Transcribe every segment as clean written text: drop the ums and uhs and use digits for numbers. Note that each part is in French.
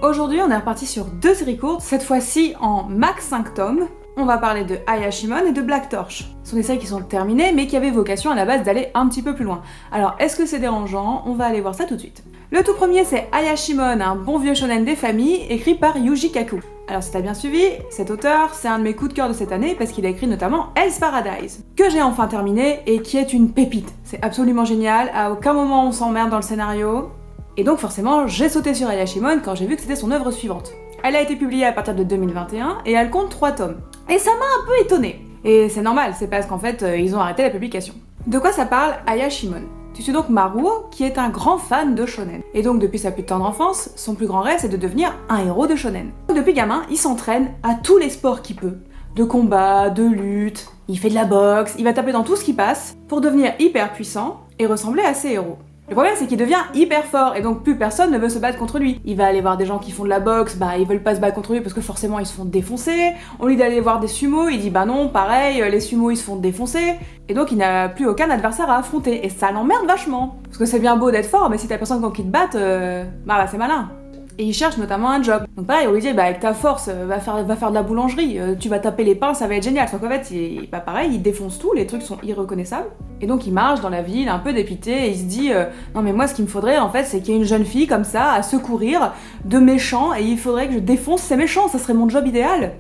Aujourd'hui, on est reparti sur 2 séries courtes, cette fois-ci en max 5 tomes. On va parler de Ayashimon et de Black Torch. Ce sont des séries qui sont terminées, mais qui avaient vocation à la base d'aller un petit peu plus loin. Alors, est-ce que c'est dérangeant? On va aller voir ça tout de suite. Le tout premier, c'est Ayashimon, un bon vieux shonen des familles, écrit par Yuji Kaku. Alors, si t'as bien suivi, cet auteur, c'est un de mes coups de cœur de cette année, parce qu'il a écrit notamment Hell's Paradise, que j'ai enfin terminé, et qui est une pépite. C'est absolument génial, à aucun moment on s'emmerde dans le scénario. Et donc forcément, j'ai sauté sur Ayashimon quand j'ai vu que c'était son œuvre suivante. Elle a été publiée à partir de 2021 et elle compte 3 tomes. Et ça m'a un peu étonnée. Et c'est normal, c'est parce qu'en fait, ils ont arrêté la publication. De quoi ça parle Ayashimon? Tu suis donc Maruo, qui est un grand fan de shonen. Et donc depuis sa plus tendre enfance, son plus grand rêve c'est de devenir un héros de shonen. Depuis gamin, il s'entraîne à tous les sports qu'il peut. De combat, de lutte, il fait de la boxe, il va taper dans tout ce qui passe pour devenir hyper puissant et ressembler à ses héros. Le problème c'est qu'il devient hyper fort et donc plus personne ne veut se battre contre lui. Il va aller voir des gens qui font de la boxe, ils veulent pas se battre contre lui parce que forcément ils se font défoncer. Au lieu d'aller voir des sumo, il dit non, pareil, les sumo ils se font défoncer. Et donc il n'a plus aucun adversaire à affronter et ça l'emmerde vachement. Parce que c'est bien beau d'être fort mais si t'as personne contre qui te batte, c'est malin. Et il cherche notamment un job. Donc pareil, on lui dit, avec ta force, va faire de la boulangerie, tu vas taper les pains, ça va être génial. Sauf qu'en fait, pareil, il défonce tout, les trucs sont irreconnaissables. Et donc il marche dans la ville, un peu dépité, et il se dit, non mais moi ce qu'il me faudrait en fait, c'est qu'il y ait une jeune fille comme ça, à secourir de méchants, et il faudrait que je défonce ces méchants, ça serait mon job idéal.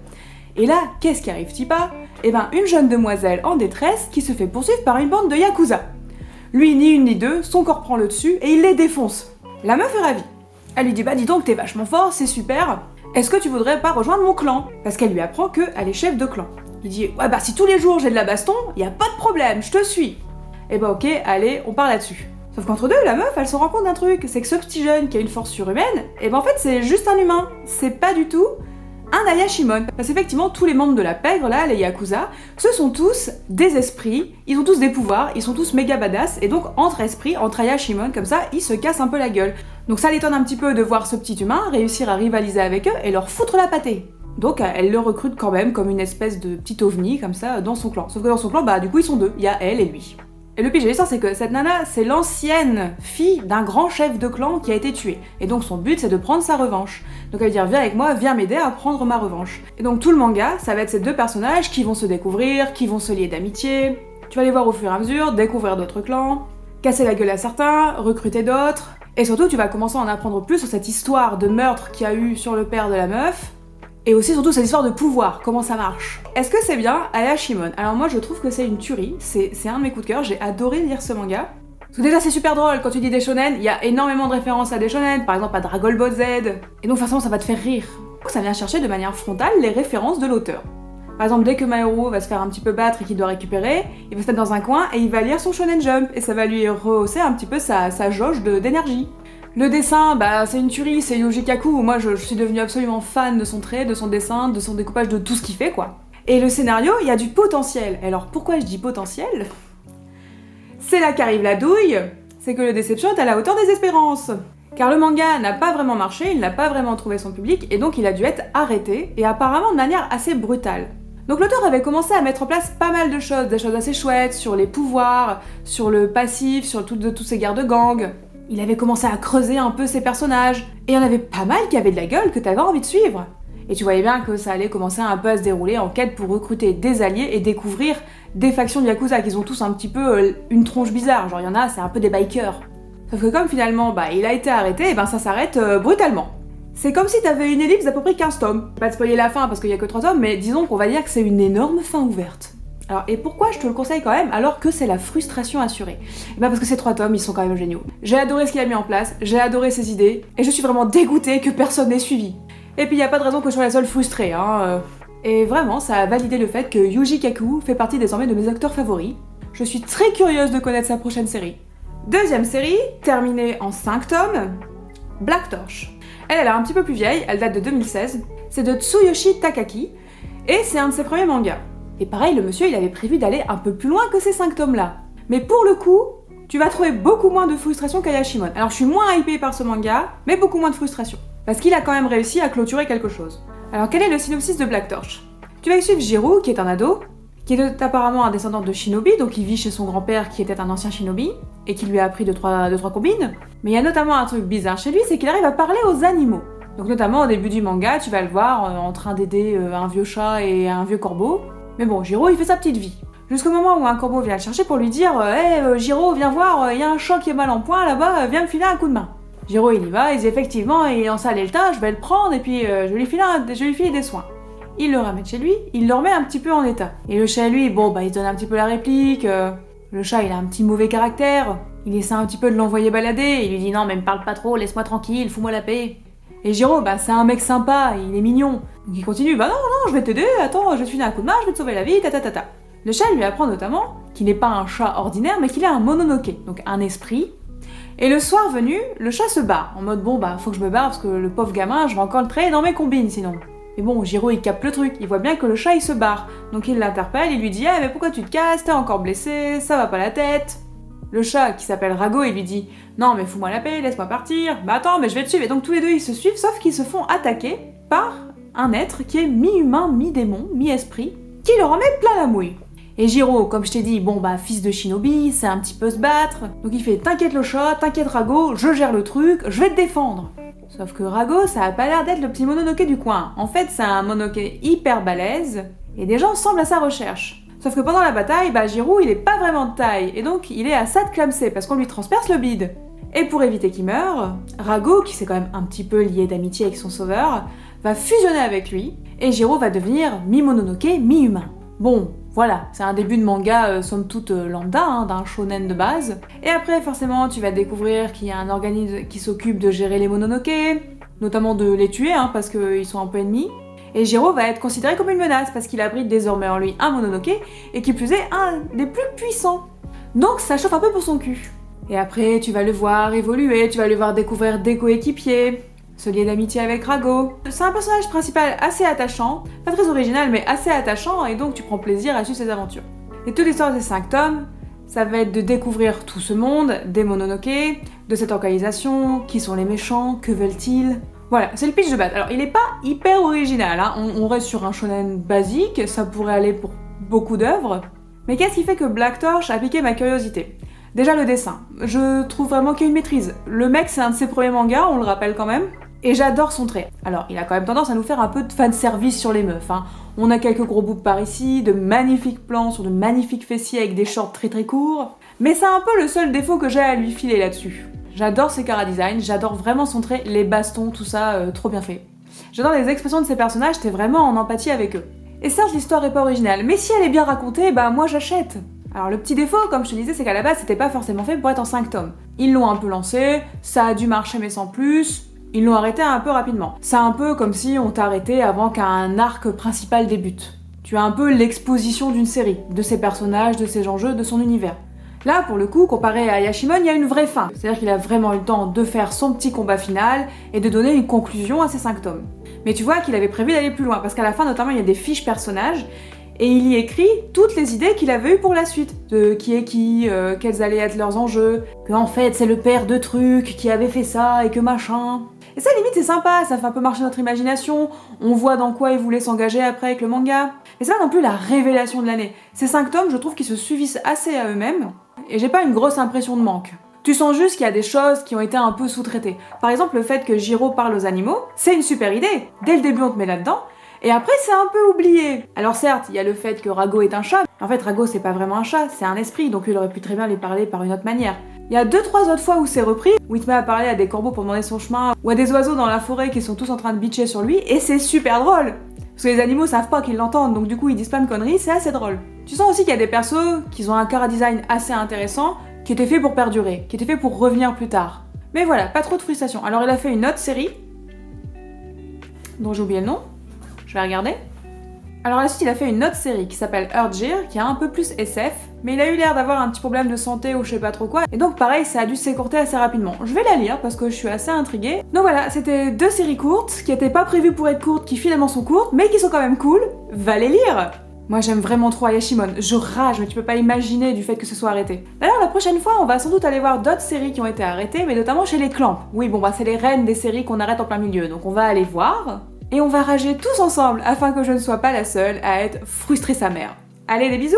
Et là, qu'est-ce qui arrive-t-il pas? Une jeune demoiselle en détresse qui se fait poursuivre par une bande de yakuza. Lui, ni une ni deux, son corps prend le dessus, et il les défonce. La meuf est ravie. Elle lui dit dis donc t'es vachement fort, c'est super. Est-ce que tu voudrais pas rejoindre mon clan? Parce qu'elle lui apprend qu'elle est chef de clan. Il dit si tous les jours j'ai de la baston, y a pas de problème, je te suis. Ok, allez, on part là-dessus. Sauf qu'entre deux, la meuf, elle se rend compte d'un truc, c'est que ce petit jeune qui a une force surhumaine, en fait c'est juste un humain. C'est pas du tout un Ayashimon. Parce qu'effectivement, tous les membres de la pègre, là, les Yakuza, ce sont tous des esprits, ils ont tous des pouvoirs, ils sont tous méga badass, et donc entre esprits, entre Ayashimon, comme ça, ils se cassent un peu la gueule. Donc ça l'étonne un petit peu de voir ce petit humain réussir à rivaliser avec eux et leur foutre la pâtée. Donc elle le recrute quand même comme une espèce de petit ovni, comme ça, dans son clan. Sauf que dans son clan, du coup, ils sont deux, il y a elle et lui. Et le pire de l'histoire, c'est que cette nana, c'est l'ancienne fille d'un grand chef de clan qui a été tué. Et donc son but, c'est de prendre sa revanche. Donc elle va dire, viens avec moi, viens m'aider à prendre ma revanche. Et donc tout le manga, ça va être ces deux personnages qui vont se découvrir, qui vont se lier d'amitié. Tu vas les voir au fur et à mesure, découvrir d'autres clans, casser la gueule à certains, recruter d'autres. Et surtout, tu vas commencer à en apprendre plus sur cette histoire de meurtre qu'il y a eu sur le père de la meuf. Et aussi surtout cette histoire de pouvoir, comment ça marche. Est-ce que c'est bien Ayashimon? Alors moi je trouve que c'est une tuerie, c'est un de mes coups de cœur, j'ai adoré lire ce manga. Parce que déjà c'est super drôle, quand tu dis des shonen, il y a énormément de références à des shonen, par exemple à Dragon Ball Z, et donc forcément ça va te faire rire. Ça vient chercher de manière frontale les références de l'auteur. Par exemple, dès que Maero va se faire un petit peu battre et qu'il doit récupérer, il va se mettre dans un coin et il va lire son Shonen Jump, et ça va lui rehausser un petit peu sa jauge d'énergie. Le dessin, c'est une tuerie, c'est Yuji Kaku, moi je suis devenue absolument fan de son trait, de son dessin, de son découpage, de tout ce qu'il fait quoi. Et le scénario, il y a du potentiel. Alors pourquoi je dis potentiel? C'est là qu'arrive la douille, c'est que le Déception est à la hauteur des espérances. Car le manga n'a pas vraiment marché, il n'a pas vraiment trouvé son public, et donc il a dû être arrêté, et apparemment de manière assez brutale. Donc l'auteur avait commencé à mettre en place pas mal de choses, des choses assez chouettes, sur les pouvoirs, sur le passif, sur tous ces guerres de gang. Il avait commencé à creuser un peu ses personnages, et il y en avait pas mal qui avaient de la gueule que t'avais envie de suivre. Et tu voyais bien que ça allait commencer un peu à se dérouler en quête pour recruter des alliés et découvrir des factions de Yakuza qui ont tous un petit peu une tronche bizarre, genre il y en a, c'est un peu des bikers. Sauf que comme finalement il a été arrêté, et ça s'arrête brutalement. C'est comme si t'avais une ellipse d'à peu près 15 tomes. Pas de spoiler la fin parce qu'il y a que 3 tomes, mais disons qu'on va dire que c'est une énorme fin ouverte. Alors, et pourquoi je te le conseille quand même alors que c'est la frustration assurée? Parce que ces 3 tomes, ils sont quand même géniaux. J'ai adoré ce qu'il a mis en place, j'ai adoré ses idées, et je suis vraiment dégoûtée que personne n'ait suivi. Et puis y a pas de raison que je sois la seule frustrée, Et vraiment, ça a validé le fait que Yuji Kaku fait partie désormais de mes acteurs favoris. Je suis très curieuse de connaître sa prochaine série. Deuxième série, terminée en 5 tomes, Black Torch. Elle est un petit peu plus vieille, elle date de 2016. C'est de Tsuyoshi Takaki, et c'est un de ses premiers mangas. Et pareil, le monsieur, il avait prévu d'aller un peu plus loin que ces 5 tomes-là. Mais pour le coup, tu vas trouver beaucoup moins de frustration qu'Ayashimon. Alors je suis moins hypée par ce manga, mais beaucoup moins de frustration. Parce qu'il a quand même réussi à clôturer quelque chose. Alors quel est le synopsis de Black Torch? Tu vas y suivre Jiro, qui est un ado, qui est apparemment un descendant de shinobi, donc il vit chez son grand-père qui était un ancien shinobi, et qui lui a appris deux trois combines. Mais il y a notamment un truc bizarre chez lui, c'est qu'il arrive à parler aux animaux. Donc notamment au début du manga, tu vas le voir en train d'aider un vieux chat et un vieux corbeau. Mais bon, Jiro il fait sa petite vie. Jusqu'au moment où un corbeau vient le chercher pour lui dire Hey Jiro, viens voir, il y a un chat qui est mal en point là-bas, viens me filer un coup de main. Jiro il y va, il dit effectivement, il est en salle état, je vais le prendre et puis je vais lui filer des soins. Il le ramène chez lui, il le remet un petit peu en état. Et le chat lui, bon bah il se donne un petit peu la réplique, le chat il a un petit mauvais caractère, il essaie un petit peu de l'envoyer balader, il lui dit non mais me parle pas trop, laisse-moi tranquille, fous-moi la paix. Et Jiro, bah c'est un mec sympa, il est mignon. Donc il continue, bah non, je vais t'aider, attends, je vais te filer un coup de main, je vais te sauver la vie, ta. Le chat lui apprend notamment qu'il n'est pas un chat ordinaire, mais qu'il est un mononoke, donc un esprit. Et le soir venu, le chat se barre, en mode bon bah faut que je me barre parce que le pauvre gamin, je vais encore le traîner dans mes combines sinon. Mais bon, Jiro il capte le truc, il voit bien que le chat il se barre. Donc il l'interpelle, il lui dit mais pourquoi tu te casses, t'es encore blessé, ça va pas la tête. Le chat, qui s'appelle Rago, il lui dit non mais fous-moi la paix, laisse-moi partir. Bah attends, mais je vais te suivre. Et donc tous les deux ils se suivent, sauf qu'ils se font attaquer par un être qui est mi-humain, mi-démon, mi-esprit, qui leur en met plein la mouille. Et Jiro, comme je t'ai dit, bon bah fils de shinobi, c'est un petit peu se battre. Donc il fait t'inquiète le chat, t'inquiète Rago, je gère le truc, je vais te défendre. Sauf que Rago, ça a pas l'air d'être le petit mononoke du coin. En fait, c'est un mononoke hyper balèze, et des gens semblent à sa recherche. Sauf que pendant la bataille, bah Jiro, il est pas vraiment de taille, et donc il est à ça de clamser, parce qu'on lui transperce le bide. Et pour éviter qu'il meure, Rago, qui s'est quand même un petit peu lié d'amitié avec son sauveur, va fusionner avec lui, et Jiro va devenir mi-mononoke, mi-humain. Bon, voilà, c'est un début de manga somme toute lambda, d'un shonen de base. Et après, forcément, tu vas découvrir qu'il y a un organisme qui s'occupe de gérer les mononoke, notamment de les tuer, parce qu'ils sont un peu ennemis. Et Jiro va être considéré comme une menace, parce qu'il abrite désormais en lui un mononoke, et qui plus est, un des plus puissants. Donc ça chauffe un peu pour son cul. Et après, tu vas le voir évoluer, tu vas le voir découvrir des coéquipiers, se lier d'amitié avec Rago. C'est un personnage principal assez attachant, pas très original mais assez attachant et donc tu prends plaisir à suivre ses aventures. Et toute l'histoire des 5 tomes, ça va être de découvrir tout ce monde, des mononoke, de cette organisation, qui sont les méchants, que veulent-ils. Voilà, c'est le pitch de base. Alors il est pas hyper original, on reste sur un shonen basique, ça pourrait aller pour beaucoup d'œuvres. Mais qu'est-ce qui fait que Black Torch a piqué ma curiosité ? Déjà le dessin, je trouve vraiment qu'il y a une maîtrise. Le mec c'est un de ses premiers mangas, on le rappelle quand même. Et j'adore son trait. Alors, il a quand même tendance à nous faire un peu de fanservice sur les meufs. On a quelques gros boobs par ici, de magnifiques plans sur de magnifiques fessiers avec des shorts très très courts. Mais c'est un peu le seul défaut que j'ai à lui filer là-dessus. J'adore ses chara-design, j'adore vraiment son trait, les bastons, tout ça, trop bien fait. J'adore les expressions de ses personnages, t'es vraiment en empathie avec eux. Et certes, l'histoire est pas originale, mais si elle est bien racontée, bah moi j'achète. Alors le petit défaut, comme je te disais, c'est qu'à la base, c'était pas forcément fait pour être en 5 tomes. Ils l'ont un peu lancé, ça a dû marcher mais sans plus. Ils l'ont arrêté un peu rapidement. C'est un peu comme si on t'arrêtait avant qu'un arc principal débute. Tu as un peu l'exposition d'une série, de ses personnages, de ses enjeux, de son univers. Là, pour le coup, comparé à Yashimon, il y a une vraie fin. C'est-à-dire qu'il a vraiment eu le temps de faire son petit combat final et de donner une conclusion à ces 5 tomes. Mais tu vois qu'il avait prévu d'aller plus loin, parce qu'à la fin, notamment, il y a des fiches personnages, et il y écrit toutes les idées qu'il avait eues pour la suite. De qui est qui, quels allaient être leurs enjeux, que en fait, c'est le père de truc qui avait fait ça, et que machin... Et ça, limite, c'est sympa, ça fait un peu marcher notre imagination, on voit dans quoi il voulait s'engager après avec le manga. Mais c'est pas non plus la révélation de l'année. Ces 5 tomes, je trouve qu'ils se suffisent assez à eux-mêmes, et j'ai pas une grosse impression de manque. Tu sens juste qu'il y a des choses qui ont été un peu sous-traitées. Par exemple, le fait que Jiro parle aux animaux, c'est une super idée. Dès le début, on te met là-dedans, et après, c'est un peu oublié. Alors certes, il y a le fait que Rago est un chat. En fait, Rago, c'est pas vraiment un chat, c'est un esprit, donc il aurait pu très bien lui parler par une autre manière. Il y a 2-3 autres fois où c'est repris, où il te met à parler à des corbeaux pour demander son chemin, ou à des oiseaux dans la forêt qui sont tous en train de bitcher sur lui, et c'est super drôle. Parce que les animaux savent pas qu'ils l'entendent, donc du coup ils disent plein de conneries, c'est assez drôle. Tu sens aussi qu'il y a des persos qui ont un chara-design assez intéressant, qui étaient faits pour perdurer, qui étaient faits pour revenir plus tard. Mais voilà, pas trop de frustration. Alors il a fait une autre série, dont j'ai oublié le nom, je vais regarder. Alors ensuite il a fait une autre série qui s'appelle Urgir, qui est un peu plus SF, mais il a eu l'air d'avoir un petit problème de santé ou je sais pas trop quoi, et donc pareil ça a dû s'écourter assez rapidement. Je vais la lire parce que je suis assez intriguée. Donc voilà, c'était 2 séries courtes, qui étaient pas prévues pour être courtes, qui finalement sont courtes, mais qui sont quand même cool, va les lire. Moi j'aime vraiment trop Ayashimon, je rage, mais tu peux pas imaginer du fait que ce soit arrêté. D'ailleurs la prochaine fois on va sans doute aller voir d'autres séries qui ont été arrêtées, mais notamment chez les Clamp. Oui bon bah c'est les reines des séries qu'on arrête en plein milieu, donc on va aller voir. Et on va rager tous ensemble afin que je ne sois pas la seule à être frustrée sa mère. Allez, des bisous!